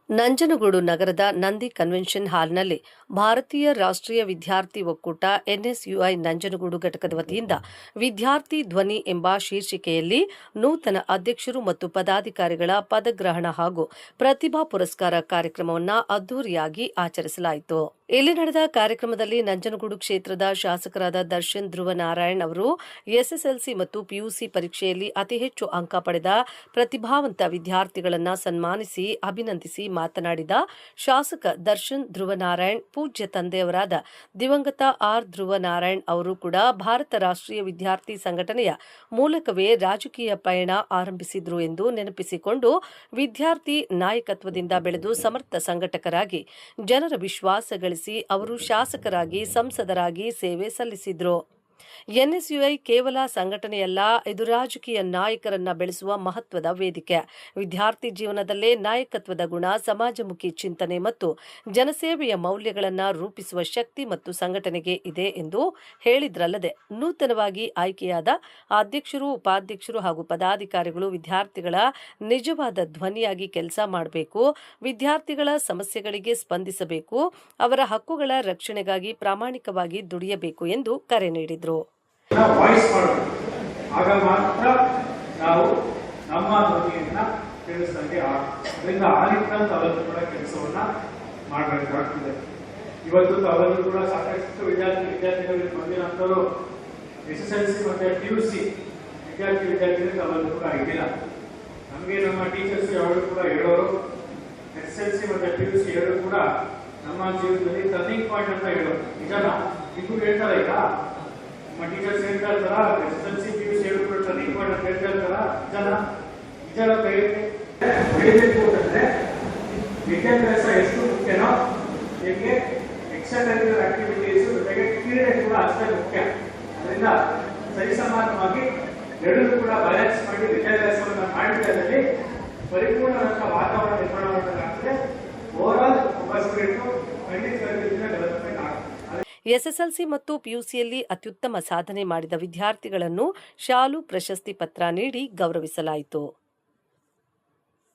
ನಂಜನಗೂಡು ನಗರದ ನಂದಿ ಕನ್ವೆನ್ಷನ್ ಹಾಲ್ನಲ್ಲಿ ಭಾರತೀಯ ರಾಷ್ಟ್ರೀಯ ವಿದ್ಯಾರ್ಥಿ ಒಕ್ಕೂಟ ಎನ್ಎಸ್ಯುಐ ನಂಜನಗೂಡು ಘಟಕದ ವತಿಯಿಂದ ವಿದ್ಯಾರ್ಥಿ ಧ್ವನಿ ಎಂಬ ಶೀರ್ಷಿಕೆಯಲ್ಲಿ ನೂತನ ಅಧ್ಯಕ್ಷರು ಮತ್ತು ಪದಾಧಿಕಾರಿಗಳ ಪದಗ್ರಹಣ ಹಾಗೂ ಪ್ರತಿಭಾ ಪುರಸ್ಕಾರ ಕಾರ್ಯಕ್ರಮವನ್ನು ಅದ್ದೂರಿಯಾಗಿ ಆಚರಿಸಲಾಯಿತು. ಇಲ್ಲಿ ನಡೆದ ಕಾರ್ಯಕ್ರಮದಲ್ಲಿ ನಂಜನಗೂಡು ಕ್ಷೇತ್ರದ ಶಾಸಕರಾದ ದರ್ಶನ್ ಧ್ರುವ ನಾರಾಯಣ್ ಅವರು ಎಸ್ಎಸ್ಎಲ್ಸಿ ಮತ್ತು ಪಿಯುಸಿ ಪರೀಕ್ಷೆಯಲ್ಲಿ ಅತಿ ಹೆಚ್ಚು ಅಂಕ ಪಡೆದ ಪ್ರತಿಭಾವಂತ ವಿದ್ಯಾರ್ಥಿಗಳನ್ನು ಸನ್ಮಾನಿಸಿ ಅಭಿನಂದಿಸಿ ಮಾತನಾಡಿದ ಶಾಸಕ ದರ್ಶನ್ ಧ್ರುವ ನಾರಾಯಣ್, ಪೂಜ್ಯ ತಂದೆಯವರಾದ ದಿವಂಗತ ಆರ್ ಧ್ರುವ ನಾರಾಯಣ್ ಅವರು ಕೂಡ ಭಾರತ ರಾಷ್ಟ್ರೀಯ ವಿದ್ಯಾರ್ಥಿ ಸಂಘಟನೆಯ ಮೂಲಕವೇ ರಾಜಕೀಯ ಪಯಣ ಆರಂಭಿಸಿದ್ರು ಎಂದು ನೆನಪಿಸಿಕೊಂಡು ವಿದ್ಯಾರ್ಥಿ ನಾಯಕತ್ವದಿಂದ ಬೆಳೆದು ಸಮರ್ಥ ಸಂಘಟಕರಾಗಿ ಜನರ ವಿಶ್ವಾಸ ಗಳಿಸಿ ಅವರು ಶಾಸಕರಾಗಿ ಸಂಸದರಾಗಿ ಸೇವೆ ಸಲ್ಲಿಸಿದ್ರು. ಎನ್ಎಸ್ಯುಐ ಕೇವಲ ಸಂಘಟನೆಯಲ್ಲ, ಇದು ರಾಜಕೀಯ ನಾಯಕರನ್ನ ಬೆಳೆಸುವ ಮಹತ್ವದ ವೇದಿಕೆ. ವಿದ್ಯಾರ್ಥಿ ಜೀವನದಲ್ಲೇ ನಾಯಕತ್ವದ ಗುಣ, ಸಮಾಜಮುಖಿ ಚಿಂತನೆ ಮತ್ತು ಜನಸೇವೆಯ ಮೌಲ್ಯಗಳನ್ನು ರೂಪಿಸುವ ಶಕ್ತಿ ಮತ್ತು ಸಂಘಟನೆಗೆ ಇದೆ ಎಂದು ಹೇಳಿದ್ರಲ್ಲದೆ, ನೂತನವಾಗಿ ಆಯ್ಕೆಯಾದ ಅಧ್ಯಕ್ಷರು, ಉಪಾಧ್ಯಕ್ಷರು ಹಾಗೂ ಪದಾಧಿಕಾರಿಗಳು ವಿದ್ಯಾರ್ಥಿಗಳ ನಿಜವಾದ ಧ್ವನಿಯಾಗಿ ಕೆಲಸ ಮಾಡಬೇಕು, ವಿದ್ಯಾರ್ಥಿಗಳ ಸಮಸ್ಯೆಗಳಿಗೆ ಸ್ಪಂದಿಸಬೇಕು, ಅವರ ಹಕ್ಕುಗಳ ರಕ್ಷಣೆಗಾಗಿ ಪ್ರಾಮಾಣಿಕವಾಗಿ ದುಡಿಯಬೇಕು ಎಂದು ಕರೆ ನೀಡಿದರು. ವಾಯ್ಸ್ ಮಾಡಬೇಕು, ಆಗ ಮಾತ್ರ ನಾವು ನಮ್ಮ ಧ್ವನಿಯನ್ನ ಕೇಳಿಸಿದಂಗೆ ಅದರಿಂದ ಆಲಿಕ್ಕಂತ ತಾವೆಲ್ಲರೂ ಕೂಡ ಕೆಲಸವನ್ನ ಮಾಡಬೇಕಾಗ್ತದೆ. ಇವತ್ತು ತಾವೆಲ್ಲರೂ ಕೂಡ ಸಾಕಷ್ಟು ವಿದ್ಯಾರ್ಥಿಗಳಿಗೆ ಬಂದಿರೋಂಥವ್ರು ಎಸ್ಎಸ್ಎಲ್ಸಿ ಮತ್ತೆ ಪಿಯುಸಿ ವಿದ್ಯಾರ್ಥಿಗಳು ತಾವೆಲ್ಲರೂ ಕೂಡ ಇದ್ದಿಲ್ಲ. ನಮಗೆ ನಮ್ಮ ಟೀಚರ್ಸ್ ಯಾವಾಗಲೂ ಕೂಡ ಹೇಳೋರು ಎಸ್ಎಸ್ಎಲ್ಸಿ ಮತ್ತೆ ಪಿಯುಸಿ ಎರಡು ಕೂಡ ನಮ್ಮ ಜೀವನದಲ್ಲಿ ಟರ್ನಿಂಗ್ ಪಾಯಿಂಟ್ ಅಂತ ಹೇಳೋರು. ನಿಜನಾ? ಇಬ್ಬರು ಹೇಳ್ತಾರೆ, ಈಗ ನಮ್ಮ ಟೀಚರ್ಸ್ ಹೇಳ್ತಾ ಇರ್ತಾರ ಎಸ್ಎಸ್ಎಲ್ಸಿ ಪಿಯುಸಿ ಎರಡು ಕೂಡ ಟರ್ನಿಂಗ್ ಪಾಯಿಂಟ್ ಅಂತ ಹೇಳ್ತಾ ಇರ್ತಾರ. ನಿಜ ಬೆಳಿಬೇಕು ಅಂತಂದ್ರೆ ವಿದ್ಯಾಭ್ಯಾಸ ಎಷ್ಟು ಮುಖ್ಯನೋ ನಿಮಗೆ ಎಕ್ಸ್ಟ್ರಾ ಕರಿಕ್ಯುಲರ್ ಆಕ್ಟಿವಿಟೀಸ್ ಜೊತೆಗೆ ಕ್ರೀಡೆ ಕೂಡ ಅಷ್ಟೇ ಮುಖ್ಯ. ಅದರಿಂದ ಸರಿಸಮಾನವಾಗಿ ಎರಡೂ ಕೂಡ ಬ್ಯಾಲೆನ್ಸ್ ಮಾಡಿ ವಿದ್ಯಾಭ್ಯಾಸವನ್ನು ಮಾಡಿದಲ್ಲಿ ಪರಿಪೂರ್ಣವಾದ ವಾತಾವರಣ ನಿರ್ಮಾಣ ಮಾಡಬೇಕಾಗ್ತದೆ. ಓವರ್ ಆಲ್ ಒಬ್ಬ ಸ್ಟೂಡೆಂಟ್ ಖಂಡಿತವಾಗಿ ಡೆವಲಪ್ಮೆಂಟ್ ಆಗುತ್ತೆ. ಎಸ್ಎಸ್ಎಲ್ಸಿ ಮತ್ತು ಪಿಯುಸಿಯಲ್ಲಿ ಅತ್ಯುತ್ತಮ ಸಾಧನೆ ಮಾಡಿದ ವಿದ್ಯಾರ್ಥಿಗಳನ್ನು ಶಾಲು ಪ್ರಶಸ್ತಿ ಪತ್ರ ನೀಡಿ ಗೌರವಿಸಲಾಯಿತು.